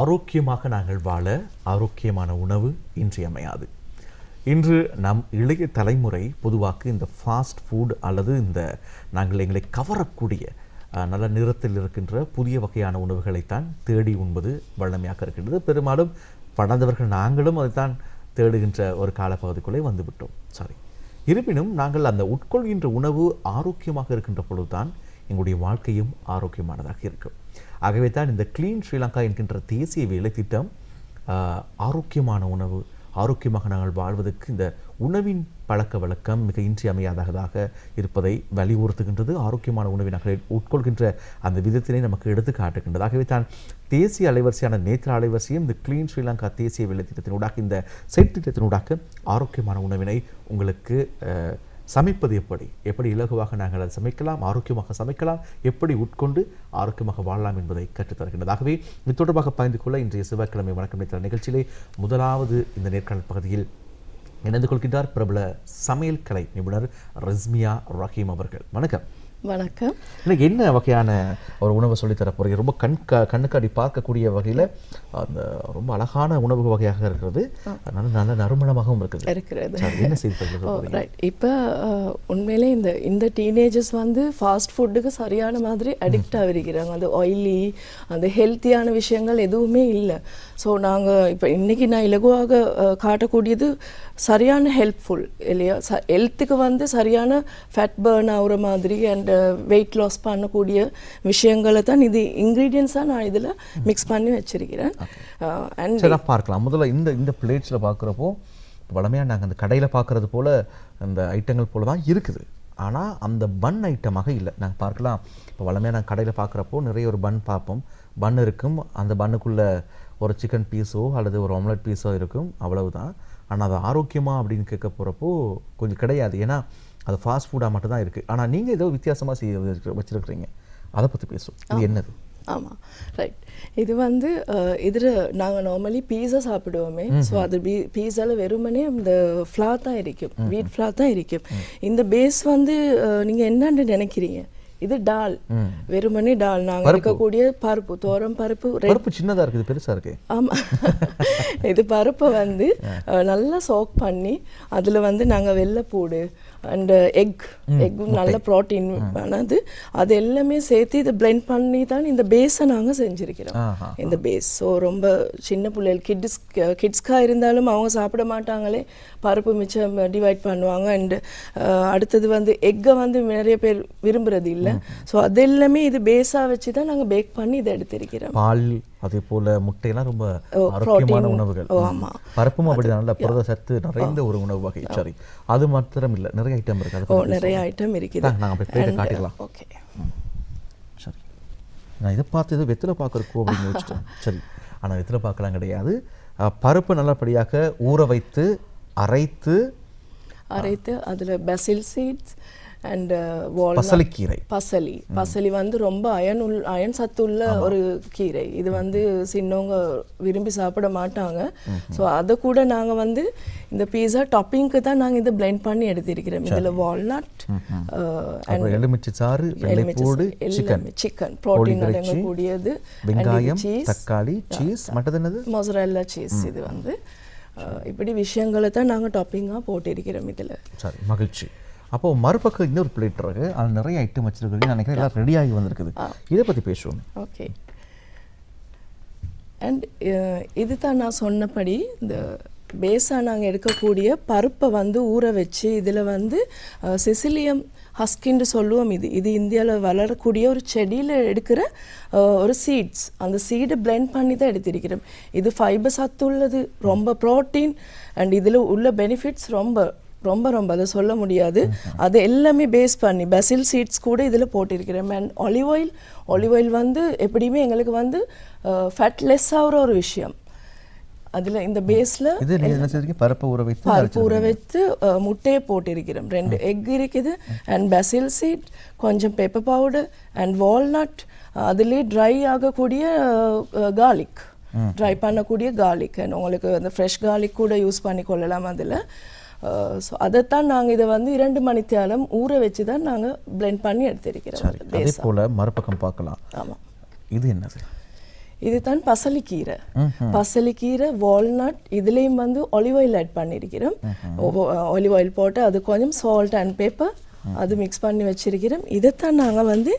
ஆரோக்கியமாக நாங்கள் வாழ ஆரோக்கியமான உணவு இன்றியமையாது. இன்று நம் இளைய தலைமுறை பொதுவாக இந்த ஃபாஸ்ட் ஃபுட் அல்லது இந்த நாங்கள் எங்களை கவரக்கூடிய நல்ல நிறத்தில் இருக்கின்ற புதிய வகையான உணவுகளைத்தான் தேடி உண்பது வழமையாக இருக்கின்றது. பெரும்பாலும் வளர்ந்தவர்கள் நாங்களும் அதைத்தான் தேடுகின்ற ஒரு காலப்பகுதிக்குள்ளே வந்துவிட்டோம். இருப்பினும் நாங்கள் அந்த உட்கொள்கின்ற உணவு ஆரோக்கியமாக இருக்கின்ற பொழுதுதான் எங்களுடைய வாழ்க்கையும் ஆரோக்கியமானதாக இருக்கும். ஆகவே தான் இந்த கிளீன் ஸ்ரீலங்கா என்கின்ற தேசிய வேலை திட்டம் ஆரோக்கியமான உணவு, ஆரோக்கியமாக நாங்கள் வாழ்வதற்கு இந்த உணவின் பழக்க வழக்கம் மிக இன்றியமையாததாக இருப்பதை வலியுறுத்துகின்றது. ஆரோக்கியமான உணவை நாங்கள் உட்கொள்கின்ற அந்த விதத்தினை நமக்கு எடுத்து காட்டுகின்றது. ஆகவே தான் தேசிய அலைவரிசையான நேத்திர அலைவரிசையும் இந்த கிளீன் ஸ்ரீலங்கா தேசிய வேலை திட்டத்தினூடாக இந்த செயற்திட்டத்தினூடாக ஆரோக்கியமான உணவினை உங்களுக்கு சமைப்பது எப்படி இலகுவாக நாங்கள் அதை சமைக்கலாம், ஆரோக்கியமாக சமைக்கலாம், எப்படி உட்கொண்டு ஆரோக்கியமாக வாழலாம் என்பதை கற்றுத்தருகின்றது. ஆகவே இது தொடர்பாக பகிர்ந்து கொள்ள இன்றைய செவ்வாய்க்கிழமை வணக்கம் நேத்திர நிகழ்ச்சியிலே முதலாவது இந்த நேர்காணல் பகுதியில் இணைந்து கொள்கின்றார் பிரபல சமையல் கலை நிபுணர் ரிஸ்மியா ரஹீம் அவர்கள். வணக்கம். வணக்கம். எனக்கு என்ன வகையான ஒரு உணவை சொல்லித்தர போறீங்க? ரொம்ப கண்ணுக்காடி பார்க்கக்கூடிய வகையில் அந்த ரொம்ப அழகான உணவு வகையாக இருக்கிறது, நல்ல நறுமணமாகவும் இருக்கிறது. என்ன செய்து இப்போ உண்மையிலே இந்த டீனேஜர்ஸ் வந்து ஃபாஸ்ட் ஃபுட்டுக்கு சரியான மாதிரி அடிக்ட் ஆகிருக்கிறாங்க. அந்த ஆயிலி, அந்த ஹெல்த்தியான விஷயங்கள் எதுவுமே இல்லை. ஸோ நாங்கள் இப்போ இன்றைக்கி நான் இலகுவாக காட்டக்கூடியது சரியான ஹெல்ப்ஃபுல் இல்லையா, ஹெல்த்துக்கு வந்து சரியான ஃபேட் பர்ன் ஆகிற மாதிரி அண்ட் வெயிட் லாஸ் பண்ணக்கூடிய விஷயங்களை தான் இது இன்க்ரீடியன்ஸாக நான் இதில் மிக்ஸ் பண்ணி வச்சிருக்கிறேன். அண்ட் பார்க்கலாம். முதல்ல இந்த பிளேட்ஸில் பார்க்குறப்போ வளமையாக நாங்கள் அந்த கடையில் பார்க்குறது போல் அந்த ஐட்டங்கள் போல தான் இருக்குது. ஆனால் அந்த பன் ஐட்டமாக இல்லை. நாங்கள் பார்க்கலாம், இப்போ வளமையாக நாங்கள் கடையில் பார்க்குறப்போ நிறைய ஒரு பன் பார்ப்போம். பன் இருக்கும், அந்த பன்னுக்குள்ளே ஒரு சிக்கன் பீஸோ அல்லது ஒரு ஆம்லெட் பீஸோ இருக்கும், அவ்வளவுதான். ஆனால் அது ஆரோக்கியமா அப்படின்னு கேட்க போகிறப்போ கொஞ்சம் கிடையாது. ஏன்னா அது ஃபாஸ்ட் ஃபுட்டாக மட்டும் தான் இருக்குது. ஆனால் நீங்கள் ஏதோ வித்தியாசமாக வச்சுருக்கிறீங்க, அதை பற்றி பேசுவோம். இது என்னது? ஆமாம், ரைட். இது வந்து இதில் நாங்கள் நார்மலி பீஸா சாப்பிடுவோமே. ஸோ அது பீஸாவில் வெறுமனே இந்த ஃப்ளார் தான் இருக்கும், வீட் ஃப்ளார் தான் இருக்கும். இந்த பேஸ் வந்து நீங்கள் என்னன்னு நினைக்கிறீங்க? இது டால், வெறுமனே டால். நாங்கள் இருக்கக்கூடிய பருப்பு, தோரம் பருப்பு சின்னதாக இருக்குது, பெருசாக இருக்கு. ஆமாம், இது பருப்பை வந்து நல்லா சோக் பண்ணி அதில் வந்து நாங்கள் வெள்ளைப்பூடு அண்ட் எக்கும் நல்ல ப்ரோட்டீன் ஆனது அது எல்லாமே சேர்த்து இதை பிளெண்ட் பண்ணி தான் இந்த பேஸை நாங்கள் செஞ்சுருக்கிறோம். இந்த பேஸ் ஸோ ரொம்ப சின்ன பிள்ளைகள் கிட்ஸ்க்காக இருந்தாலும் அவங்க சாப்பிட மாட்டாங்களே, பருப்பு மிச்சம் டிவைட் பண்ணுவாங்க. அண்டு அடுத்தது வந்து எக்கை வந்து நிறைய பேர் விரும்புறது இல்லை. ஸோ அது எல்லாமே இது பேஸாக வச்சு தான் நாங்கள் பேக் பண்ணி இதை எடுத்திருக்கிறோம். பால் அதே போல முட்டையெல்லாம் ரொம்ப ஆரோக்கியமான உணவுகள். பருப்பும் அப்படிதான், நல்ல புரத சத்து நிறைந்த ஒரு உணவு வகை. சரி, அது மாத்திரம் இல்லை, நிறைய ஐட்டம் இருக்கு. நிறைய ஐட்டம் இருக்குது. நாங்கள் அப்படி பிளேட்டை காட்டிக்கலாம். ஓகே, சரி. நான் இதை பார்த்து இது வெத்தில பார்க்குறக்கோ அப்படின்னு வச்சுட்டேன். சரி, ஆனால் வெத்தில பார்க்கலாம் கிடையாது. பருப்பு நல்லபடியாக ஊற வைத்து அரைத்து அதில் பெசில் சீட்ஸ் அண்ட் பசலி வந்து ரொம்ப அயன் சத்து உள்ள ஒரு கீரை. இது வந்து சின்னவங்க விரும்பி சாப்பிட மாட்டாங்க. ஸோ அதை கூட நாங்கள் வந்து இந்த பீஸா டாப்பிங்க்கு தான் நாங்கள் இதை பிளெண்ட் பண்ணி எடுத்திருக்கிறோம். இதில் வால்நட், எலுமிச்சை சாறு, சிக்கன் ப்ரோட்டீன் அடங்கக்கூடியது, வெங்காயம், தக்காளி, சீஸ், மொசரெல்லா சீஸ். இது வந்து இப்படி விஷயங்களை தான் நாங்கள் டாப்பிங்காக போட்டிருக்கிறோம் இதில். சரி, மகிழ்ச்சி. அப்போ மறுபக்கம் இன்னொரு பிளேட் இருக்கு, அது நிறைய ஐட்டம் வச்சிருக்கீங்க நினைக்கிறேன், எல்லாம் ரெடியாகி வந்திருக்குது. இதை பற்றி பேசுவோம். ஓகே. அண்ட் இது தான் நான் சொன்னபடி இந்த பேஸாக நாங்கள் எடுக்கக்கூடிய பருப்பை வந்து ஊற வச்சு இதில் வந்து சிசிலியம் ஹஸ்கின்னு சொல்லுவோம். இது இந்தியாவில் வளரக்கூடிய ஒரு செடியில் எடுக்கிற ஒரு சீட்ஸ். அந்த சீடை பிளெண்ட் பண்ணி தான் எடுத்திருக்கிறோம். இது ஃபைபர் சத்து உள்ளது, ரொம்ப ப்ரோட்டீன் அண்ட் இதில் உள்ள பெனிஃபிட்ஸ் ரொம்ப ரொம்ப ரொம்ப அதை சொல்ல முடியாது. அது எல்லாமே பேஸ் பண்ணி பெசில் சீட்ஸ் கூட இதில் போட்டிருக்கிறேன். அண்ட் ஆலிவ் ஆயில் வந்து எப்படியுமே எங்களுக்கு வந்து ஃபேட் லெஸ் ஆகிற ஒரு விஷயம். அதில் இந்த பேஸில் பருப்பு ஊற வைத்து முட்டையை போட்டிருக்கிறோம். 2 எக் இருக்குது அண்ட் பெசில் சீட், கொஞ்சம் பெப்பர் பவுடர் அண்ட் வால்நட், அதுலேயே ட்ரை ஆகக்கூடிய கார்லிக், ட்ரை பண்ணக்கூடிய கார்லிக். அண்ட் உங்களுக்கு அந்த ஃப்ரெஷ் கார்லிக் கூட யூஸ் பண்ணி கொள்ளலாம் அதில். ஸோ அதைத்தான் நாங்கள் இதை வந்து 2 மணித்தியாலம் ஊற வச்சு தான் நாங்கள் பிளெண்ட் பண்ணி எடுத்திருக்கிறோம். அதே போல் மறுபக்கம் பார்க்கலாம். ஆமாம், இது என்னது? இதுதான் பசலிக்கீரை. பசலிக்கீரை, வால்நட், இதுலேயும் வந்து ஒலிவ் ஆயில் ஆட் பண்ணியிருக்கிறோம். ஒலிவ் ஆயில் போட்டு அது கொஞ்சம் சால்ட் அண்ட் பேப்பர் அது மிக்ஸ் பண்ணி வச்சிருக்கிறோம். இதைத்தான் நாங்கள் வந்து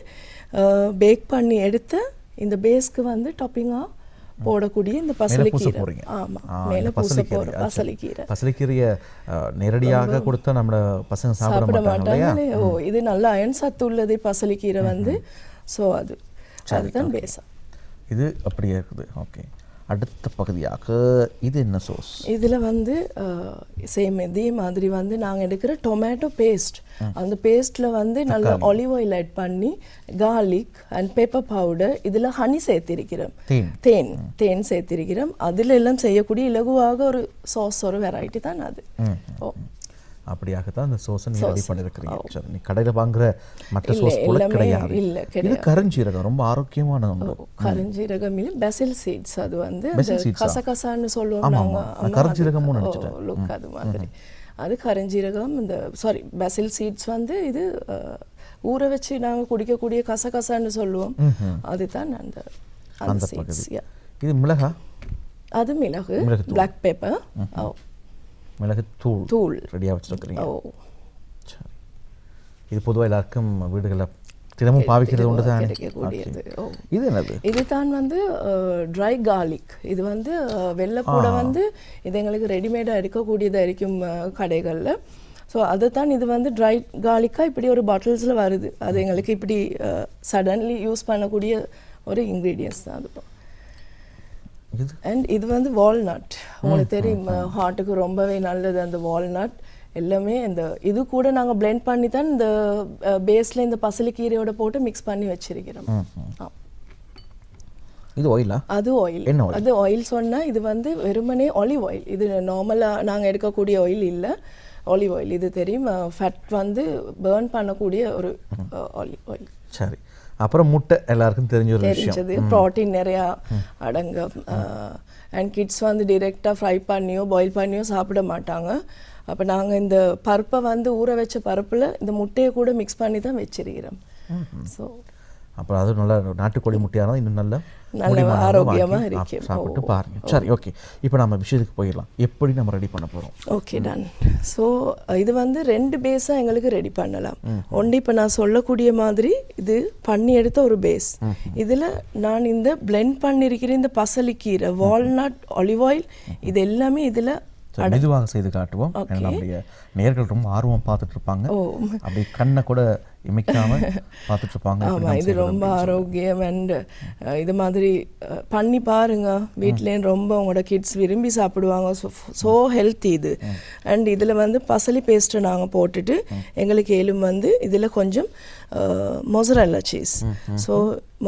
பேக் பண்ணி எடுத்து இந்த பேஸ்க்கு வந்து டாப்பிங்காக போடக்கூடிய இந்த பசலிக்கீரை. ஆமாம், மேலே பூச போகிற பசலிக்கீரை. பசலிக்கீரையை நேரடியாக கொடுத்தா நம்மளோட பசங்க சாப்பிட மாட்டாங்க. இது நல்ல அயன் சத்து உள்ளது பசலிக்கீரை வந்து. ஸோ அதுதான் பேஸா. இது அப்படியே இருக்குது. ஓகே, அடுத்த பகுதியாக இது என்ன சோஸ்? இதில் வந்து சேம் இதே மாதிரி வந்து நாங்கள் எடுக்கிற டொமேட்டோ பேஸ்ட். அந்த பேஸ்ட்டில் வந்து நல்ல ஒலிவ் ஆயில் ஆட் பண்ணி கார்லிக் அண்ட் பெப்பர் பவுடர், இதில் ஹனி சேர்த்திருக்கிறோம், தேன் சேர்த்திருக்கிறோம். அதில் எல்லாம் செய்யக்கூடிய இலகுவாக ஒரு சாஸ், ஒரு வெரைட்டி தான் அது. அப்படியாக தான் அந்த சோஸை நீ ரெடி பண்ணியிருக்கிறீங்க. சரி, நீ கடையில் வாங்குற மற்ற சோஸ் போல கிடையாது. இது கருஞ்சீரகம், ரொம்ப ஆரோக்கியமான ஒன்று. கருஞ்சீரகம் இல்லை, பெசில் சீட்ஸ். அது வந்து கசகசான்னு சொல்லுவோம் நாங்கள். கருஞ்சீரகமும் நினைச்சிட்டேன். லுக் அது மாதிரி. அது கருஞ்சீரகம். இந்த பெசில் சீட்ஸ் வந்து இது ஊற வச்சு நாங்கள் குடிக்கக்கூடிய கசகசான்னு சொல்லுவோம். அதுதான் அந்த சீட்ஸ். இது மிளகா? அது மிளகு, பிளாக் பெப்பர், மிளகு தூள் ரெடியாக வச்சுருக்கிறீங்க. சரி, இது பொதுவாக எல்லாருக்கும் வீடுகளில் தினமும் பாவிக்கிறது உண்டு தான். இது என்னது? இதுதான் வந்து ட்ரை கார்லிக். இது வந்து வெள்ளைப்பூட வந்து இது எங்களுக்கு ரெடிமேடாக எடுக்கக்கூடியதாக இருக்கும் கடைகளில். ஸோ அதுதான் இது வந்து ட்ரை கார்லிக்காக இப்படி ஒரு பாட்டில்ஸில் வருது. அது எங்களுக்கு இப்படி சடன்லி யூஸ் பண்ணக்கூடிய ஒரு இன்க்ரீடியன்ஸ் தான் அது. அண்ட் இது வந்து வால்நட். உங்களுக்கு தெரியும், ஹார்ட்டுக்கு ரொம்பவே நல்லது அந்த வால்நட். எல்லாமே இந்த இது கூட நாங்கள் பிளெண்ட் பண்ணி தான் இந்த பேஸில் இந்த பசலிக்கீரையோட போட்டு மிக்ஸ் பண்ணி வச்சிருக்கிறோம். இது ஆயிலா? அது ஆயில். அது ஆயில் சொன்னால் இது வந்து வெறுமனே ஆலிவ் ஆயில். இது நார்மலாக நாங்கள் எடுக்கக்கூடிய ஆயில் இல்லை, ஆலிவ் ஆயில். இது தெரியும், ஃபேட் வந்து பேர்ன் பண்ணக்கூடிய ஒரு ஆலிவ் ஆயில். சரி, அப்புறம் முட்டை எல்லாருக்கும் தெரிஞ்ச ஒரு விஷயம். ப்ரோட்டீன் நிறையா அடங்கும். அண்ட் கிட்ஸ் வந்து டிரெக்டாக ஃப்ரை பண்ணியோ பாயில் பண்ணியோ சாப்பிட மாட்டாங்க. அப்போ நாங்கள் இந்த பருப்பை வந்து ஊற வச்ச பருப்பில் இந்த முட்டையை கூட மிக்ஸ் பண்ணி தான் வச்சிருக்கிறோம். ஸோ அப்புறம் அது நல்லா நாட்டுக்கோழி முட்டையாக தான் இன்னும் நல்ல ஆரோக்கியமாக இருக்கும். சாப்பிட்டு பாருங்க. சரி, ஓகே, இப்போ நம்ம விஷயத்துக்கு போயிடலாம். எப்படி நம்ம ரெடி பண்ண போகிறோம்? Okay, ton. ஸோ இது வந்து 2 பேஸாக எங்களுக்கு ரெடி பண்ணலாம். ஒன்று இப்போ நான் சொல்லக்கூடிய மாதிரி இது பண்ணி எடுத்த ஒரு பேஸ். இதில் நான் இந்த பிளெண்ட் பண்ணியிருக்கிற இந்த பசலிக்கீரை, வால்நட், ஒலிவ் ஆயில், இது எல்லாமே இதில் மெதுவாக செய்து காட்டுவோம். நம்முடைய நேயர்கள் ரொம்ப ஆர்வம் பார்த்துட்டு இருப்பாங்க. அப்படி கண்ணை கூட இமைக்காம பார்த்துட்டு இருப்பாங்க. ஆமாம், இது ரொம்ப ஆரோக்கியம். அண்ட் இது மாதிரி பண்ணி பாருங்க வீட்லேயும். ரொம்ப உங்களோட கிட்ஸ் விரும்பி சாப்பிடுவாங்க. ஸோ ஹெல்த்தி இது. அண்ட் இதில் வந்து பசலி பேஸ்ட்டை நாங்கள் போட்டுட்டு எங்களுக்கு ஏலும் வந்து இதில் கொஞ்சம் மொசரல்லா சீஸ். ஸோ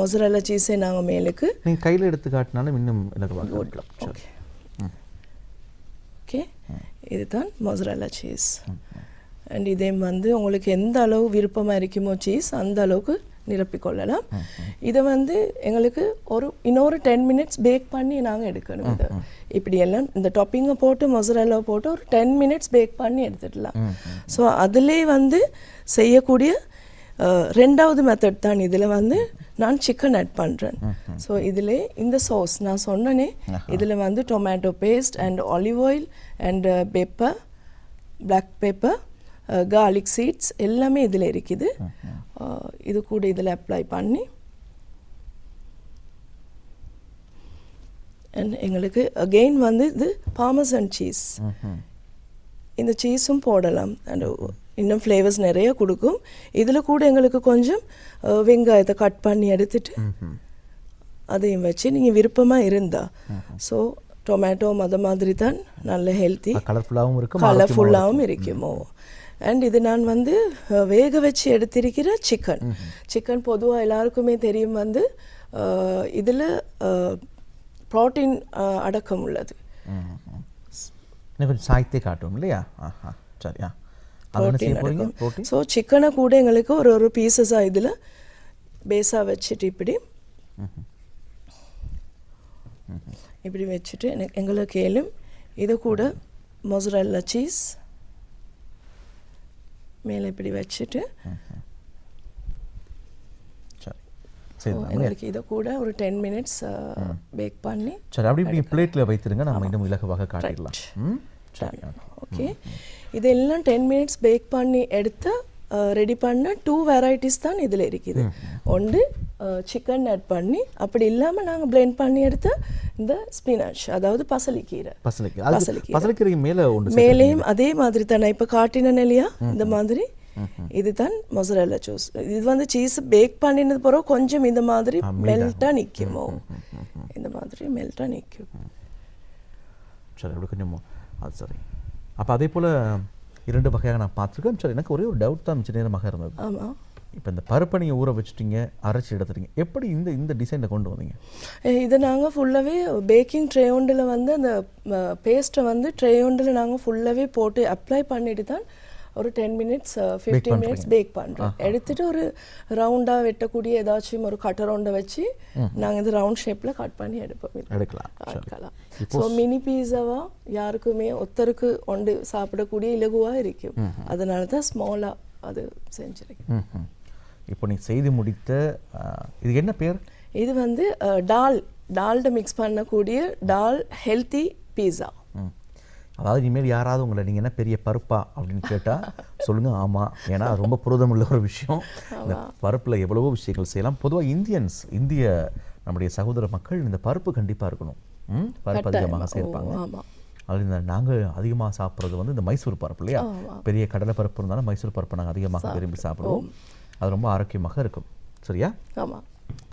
மொசரல்லா சீஸை நாங்கள் மேலுக்கு நீங்கள் கையில் எடுத்து காட்டினாலும் இன்னும் இலகுவாக இருக்கலாம். ஓகே ஓகே, இதுதான் மொசரல்லா சீஸ். அண்ட் இதே வந்து உங்களுக்கு எந்த அளவு விருப்பமாக இருக்குமோ சீஸ் அந்த அளவுக்கு நிரப்பிக்கொள்ளலாம். இதை வந்து எங்களுக்கு இன்னொரு 10 minutes பேக் பண்ணி நாங்கள் எடுக்கணும். இதை இப்படியெல்லாம் இந்த டாப்பிங்கை போட்டு மொசரல்லா போட்டு ஒரு 10 minutes பேக் பண்ணி எடுத்துடலாம். ஸோ அதிலே வந்து செய்யக்கூடிய 2வது மெத்தட் தான். இதில் வந்து நான் சிக்கன் ஆட் பண்ணுறேன். ஸோ இதில் இந்த சாஸ் நான் சொன்னனே, இதில் வந்து tomato paste and olive oil and pepper, black pepper, garlic seeds எல்லாமே இதில் இருக்குது. இது கூட இதில் அப்ளை பண்ணி அண்ட் எங்களுக்கு அகெயின் வந்து இது பார்மசன் சீஸ். இந்த சீஸும் போடலாம். அண்ட் இன்னும் ஃப்ளேவர்ஸ் நிறைய கொடுக்கும். இதில் கூட எங்களுக்கு கொஞ்சம் வெங்காயத்தை கட் பண்ணி எடுத்துட்டு அதையும் வச்சு நீங்கள் விருப்பமாக இருந்தா. ஸோ டொமேட்டோ அது மாதிரி தான் நல்ல ஹெல்த்தி, கலர்ஃபுல்லாகவும் இருக்குமோ. அண்ட் இது நான் வந்து வேக வச்சு எடுத்திருக்கிற சிக்கன் பொதுவாக எல்லாருக்குமே தெரியும் வந்து இதில் ப்ரோட்டீன் அடக்கம் உள்ளது. கொஞ்சம் சாய்த்தே காட்டும் இல்லையா? சரியா, ஸோ சிக்கனை கூட எங்களுக்கு ஒரு பீசஸாக இதில் பேஸாக வச்சுட்டு இப்படி வச்சுட்டு எங்களுக்கு ஏலும் இதை கூட மொசரல்லா சீஸ் மேலே இப்படி வச்சுட்டு எங்களுக்கு இதை கூட ஒரு 10 மினிட்ஸ் பேக் பண்ணி சரி அப்படி இப்படி பிளேட்டில் வைத்திருங்க நம்ம இன்னும் இலகுவாக காட்டிடலாம். சரி ஓகே இதெல்லாம் 10 மினிட்ஸ் பேக் பண்ணி எடுத்து ரெடி பண்ண 2 வெரைட்டிஸ் தான் இதில் இருக்குது. ஒன்று சிக்கன் ஆட் பண்ணி அப்படி இல்லாமல் நாங்கள் பிளெண்ட் பண்ணி எடுத்த இந்த ஸ்பினாச் அதாவது பசலிக்கீரை. பசலிக்கீரை மேலேயும் அதே மாதிரி தான் நான் இப்போ காட்டினேன் இல்லையா இந்த மாதிரி இதுதான் மொசரல்லா சீஸ். இது வந்து சீஸ் பேக் பண்ணினது பிறகு கொஞ்சம் இந்த மாதிரி மெல்ட்டாக நிற்குமோ இந்த மாதிரி மெல்ட்டாக நிற்கும். சரி அப்படி கொஞ்சம் அது சரி. அப்போ அதே போல் 2 வகையாக நான் பார்த்துருக்கேன். சரி எனக்கு ஒரே ஒரு டவுட் தான் மிச்ச நேரமாக இருந்தது. ஆமாம் இப்போ இந்த பருப்பை நீங்கள் ஊற வச்சுட்டீங்க அரைச்சி எடுத்துட்டீங்க எப்படி இந்த டிசைனில் கொண்டு வந்தீங்க? இதை நாங்கள் ஃபுல்லாகவே பேக்கிங் ட்ரே ஒண்டில் வந்து அந்த பேஸ்ட்டை வந்து ட்ரே ஒண்டில் நாங்கள் ஃபுல்லாகவே போட்டு அப்ளை பண்ணிட்டு தான் ஒரு 10 மினிட்ஸ் 15 மினிட்ஸ் பேக் பண்ணுறோம். எடுத்துகிட்டு ஒரு ரவுண்டாக வெட்டக்கூடிய ஏதாச்சும் ஒரு கட்டர் ரவுண்டை வச்சு நாங்கள் இந்த ரவுண்ட் ஷேப்பில் கட் பண்ணி எடுக்கலாம். ஸோ மினி பீஸாவாக யாருக்குமே ஒருத்தருக்கு ஒன்று சாப்பிடக்கூடிய இலகுவாக இருக்கும். அதனால தான் ஸ்மாலாக அது செஞ்சுருக்கேன். இப்போ நீ செய்து முடித்த இது என்ன பேர்? இது வந்து டால்ட மிக்ஸ் பண்ணக்கூடிய டால் ஹெல்த்தி பீஸா. அதாவது இனிமேல் யாராவது உங்களை நீங்கள் என்ன பெரிய பருப்பா அப்படின்னு கேட்டால் சொல்லுங்கள் ஆமாம். ஏன்னா அது ரொம்ப புரதமுள்ள ஒரு விஷயம். இந்த பருப்பில் எவ்வளவோ விஷயங்கள் செய்யலாம். பொதுவாக இந்திய நம்முடைய சகோதர மக்கள் இந்த பருப்பு கண்டிப்பாக இருக்கணும். பருப்பு அதிகமாக சேர்ப்பாங்க. அது இந்த நாங்கள் அதிகமாக சாப்பிட்றது வந்து இந்த மைசூர் பருப்பு இல்லையா? பெரிய கடலை பருப்பு இருந்தாலும் மைசூர் பருப்பு நாங்கள் அதிகமாக விரும்பி சாப்பிடுவோம். அது ரொம்ப ஆரோக்கியமாக இருக்கும். சரியா? ஆமாம்.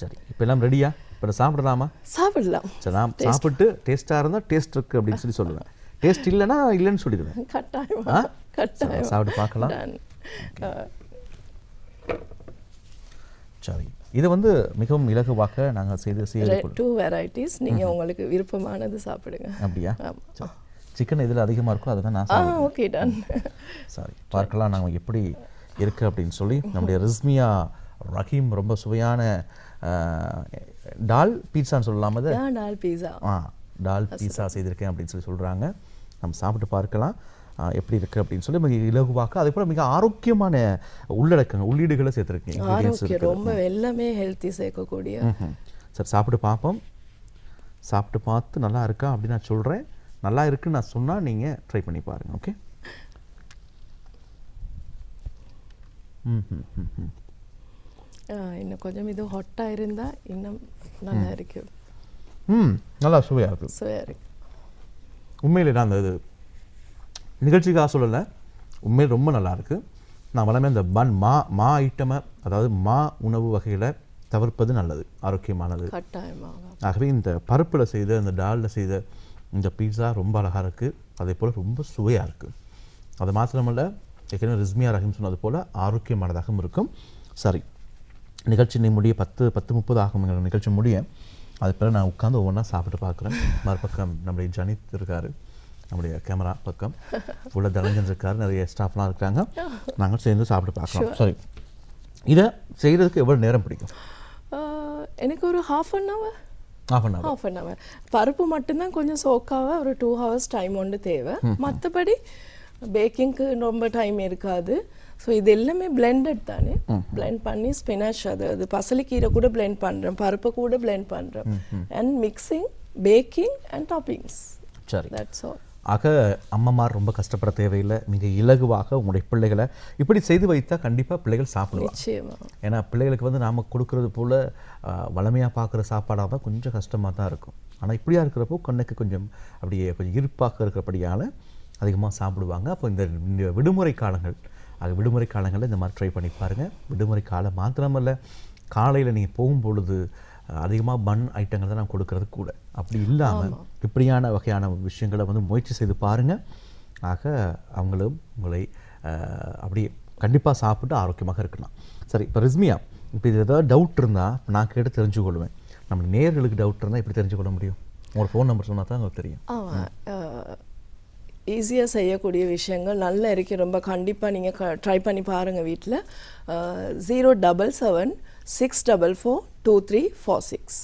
சரி இப்போ எல்லாம் ரெடியா? இப்போ சாப்பிடலாமா? சாப்பிடலாம். சரி நான் சாப்பிட்டு டேஸ்ட்டாக இருந்தால் டேஸ்ட் இருக்குது அப்படின்னு சொல்லுவேன். டேஸ்ட் இல்லைன்னா இல்லைன்னு சொல்லிடுவேன். கட்டாயம் சாப்பிட்டு பார்க்கலாம். சரி இதை வந்து மிகவும் இலகுவாக நாங்கள் செய்து 2 வெரைட்டிஸ் நீங்கள் உங்களுக்கு விருப்பமானது சாப்பிடுங்க. அப்படியா? சிக்கன் இதில் அதிகமாக இருக்கும் அதை தான் நான் ஓகே டன். சரி பார்க்கலாம் நாங்கள் எப்படி இருக்குது அப்படின்னு சொல்லி. நம்முடைய ரிஸ்மியா ரஹீம் ரொம்ப சுவையான டால் பீட்சான்னு சொல்லலாமா? டால் பீஸா டால் பீஸா செய்திருக்கேன் அப்படின்னு சொல்கிறாங்க. நம்ம சாப்பிட்டு பார்க்கலாம் எப்படி இருக்குது அப்படின்னு சொல்லி. மிக இலகுவாக அதே போல் மிக ஆரோக்கியமான உள்ளீடுகளை சேர்த்துருக்கீங்க. ரொம்ப எல்லாமே ஹெல்த்தி சேர்க்கக்கூடிய. சரி சாப்பிட்டு பார்ப்போம். சாப்பிட்டு பார்த்து நல்லா இருக்கா அப்படின்னு நான் சொல்கிறேன். நல்லா இருக்குன்னு நான் சொன்னால் நீங்கள் ட்ரை பண்ணி பாருங்கள். ஓகே இன்னும் கொஞ்சம் இது ஹாட்டாக இருந்தால் இன்னும் நல்லா இருக்கு. நல்லா சுவையாக இருக்குது. உண்மையிலே நான் அந்த இது நிகழ்ச்சிக்காக சொல்லலை, உண்மையில் ரொம்ப நல்லாயிருக்கு. நான் வளமே அந்த மா ஐட்டமை அதாவது உணவு வகைகளை தவிர்ப்பது நல்லது, ஆரோக்கியமானது. ஆகவே இந்த பருப்பில் செய்த இந்த டாலில் செய்த இந்த பீட்சா ரொம்ப அழகாக இருக்குது. அதே போல் ரொம்ப சுவையாக இருக்குது. அது மாத்திரமல்ல ஏற்கனவே ரிஸ்மியா ரஹீம் சொன்னது போல் ஆரோக்கியமானதாகவும் இருக்கும். சரி நிகழ்ச்சி முடிய 10:30 ஆகும் எங்கள் நிகழ்ச்சி முடிய. அது பிறகு நான் உட்காந்து ஒவ்வொன்றா சாப்பிட்டு பார்க்குறேன். மறுபக்கம் நம்முடைய ஜனித் இருக்கார், நம்முடைய கேமரா பக்கம் உள்ள தனஞ்சன் இருக்கார், நிறைய ஸ்டாஃப்லாம் இருக்காங்க. நாங்கள் சேர்ந்து சாப்பிட்டு பார்க்கலாம். சரி இதை செய்கிறதுக்கு எவ்வளோ நேரம் பிடிக்கும்? எனக்கு ஒரு half an hour. பருப்பு மட்டும்தான் கொஞ்சம் சோக்காக ஒரு 2 hours டைம் ஒன்று தேவை. மற்றபடி பேக்கிங்க்கு ரொம்ப டைம் இருக்காது. ஸோ இது எல்லாமே பிளெண்டட் தானே, பிளெண்ட் பண்ணி ஸ்பினாச் அது பசலிக்கீரை கூட பிளெண்ட் பண்ணுறேன், பருப்பு கூட பிளெண்ட் பண்ணுறேன். And mixing, baking and toppings. சரி தட்ஸ் ஆல். ஆக அம்மமார் ரொம்ப கஷ்டப்பட தேவையில்லை. மிக இலகுவாக உங்களுடைய பிள்ளைகளை இப்படி செய்து வைத்தால் கண்டிப்பாக பிள்ளைகள் சாப்பிடுவாங்க. ஏன்னா பிள்ளைகளுக்கு வந்து நாம் கொடுக்குறது போல் வளமையாக பார்க்குற சாப்பாடாக தான் கொஞ்சம் கஷ்டமாக தான் இருக்கும். ஆனால் இப்படியா இருக்கிறப்போ கண்ணுக்கு கொஞ்சம் அப்படியே கொஞ்சம் இருப்பாக இருக்கிறபடியால் அதிகமாக சாப்பிடுவாங்க. அப்போ இந்த விடுமுறை காலங்கள் விடுமுறை காலங்களில் இந்த மாதிரி ட்ரை பண்ணி பாருங்கள். விடுமுறை காலம் மாத்திரமல்ல, காலையில் நீங்கள் போகும்பொழுது அதிகமாக பன் ஐட்டங்கள் தான் நான் கொடுக்கறது கூட. அப்படி இல்லாமல் இப்படியான வகையான விஷயங்களை வந்து முயற்சி செய்து பாருங்கள். ஆக அவங்களும் உங்களை அப்படியே கண்டிப்பாக சாப்பிட்டு ஆரோக்கியமாக இருக்கலாம். சரி இப்போ ரிஸ்மியா, இப்போ இது ஏதாவது டவுட் இருந்தால் நான் கேட்டு தெரிஞ்சுக்கொள்வேன். நம்ம நேர்களுக்கு டவுட் இருந்தால் எப்படி தெரிஞ்சுக்கொள்ள முடியும்? உங்களோட ஃபோன் நம்பர் சொன்னால் தான் உங்களுக்கு தெரியும். ஈஸியாக செய்யக்கூடிய விஷயங்கள் நல்லா இருக்கு. ரொம்ப கண்டிப்பாக நீங்கள் ட்ரை பண்ணி பாருங்கள் வீட்டில். 077 644 2346.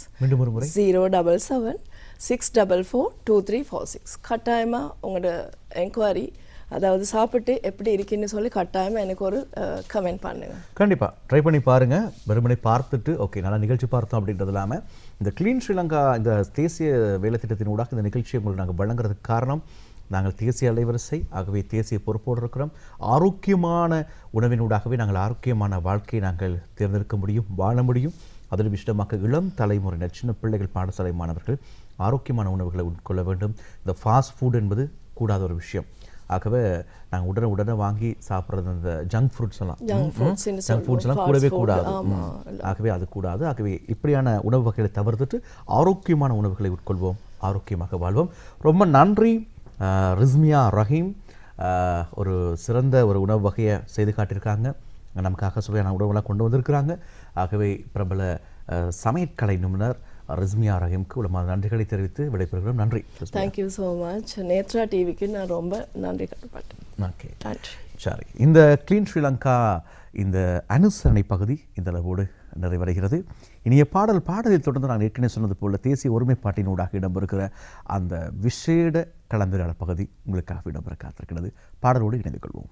077 644 2346. கட்டாயமாக உங்களோட என்கொயரி அதாவது சாப்பிட்டு எப்படி இருக்குன்னு சொல்லி கட்டாயமாக எனக்கு ஒரு கமெண்ட் பண்ணுங்க. கண்டிப்பாக ட்ரை பண்ணி பாருங்கள். வெறுமனை பார்த்துட்டு ஓகே நல்லா நிகழ்ச்சி பார்த்தோம் அப்படின்றது இல்லாமல் இந்த க்ளீன் ஸ்ரீலங்கா இந்த தேசிய வேலை திட்டத்தினூடாக இந்த நிகழ்ச்சியை உங்களுக்கு நாங்கள் வழங்குறதுக்கு காரணம் நாங்கள் தேசிய அலைவரிசை, ஆகவே தேசிய பொறுப்போடு இருக்கிறோம். ஆரோக்கியமான உணவினூடாகவே நாங்கள் ஆரோக்கியமான வாழ்க்கையை நாங்கள் தேர்ந்தெடுக்க முடியும், வாழ முடியும். அதோடு விஷயமாக இளம் தலைமுறையினர், சின்ன பிள்ளைகள், பாடசாலை மாணவர்கள் ஆரோக்கியமான உணவுகளை உட்கொள்ள வேண்டும். இந்த ஃபாஸ்ட் ஃபுட் என்பது கூடாத ஒரு விஷயம். ஆகவே நாங்கள் உடனே வாங்கி சாப்பிட்றது இந்த ஜங்க் ஃப்ரூட்ஸ் எல்லாம் கூடவே கூடாது. ஆகவே அது கூடாது. ஆகவே இப்படியான உணவு வகைகளை தவிர்த்துட்டு ஆரோக்கியமான உணவுகளை உட்கொள்வோம், ஆரோக்கியமாக வாழ்வோம். ரொம்ப நன்றி ரிஸ்மியா ரஹீம். ஒரு சிறந்த ஒரு உணவு வகையை செய்து காட்டியிருக்காங்க, நமக்காக சுவையான உணவுகளாக கொண்டு வந்திருக்கிறாங்க. ஆகவே பிரபல சமையற்கலை நிபுணர் ரிஸ்மியா ரஹீம்க்கு உள்ள நன்றிகளை தெரிவித்து விடைபெறுகிறோம். நன்றி. Thank you so much. நேத்ரா டிவிக்கு நான் ரொம்ப நன்றி கடப்பட்டேன். ஓகே, சரி. இந்த க்ளீன் ஸ்ரீலங்கா இந்த அனுசரணை பகுதி இந்த அளவோடு நிறைவடைகிறது. இனிய பாடலில் தொடர்ந்து நான் ஏற்கனவே சொன்னது போல தேசிய ஒருமைப்பாட்டினூடாக இடம்பெறுகிற அந்த விசேட கலந்துரையாடல் பகுதி உங்களுக்காக இடம்பெற காத்திருக்கிறது. பாடலோடு இணைந்து கொள்வோம்.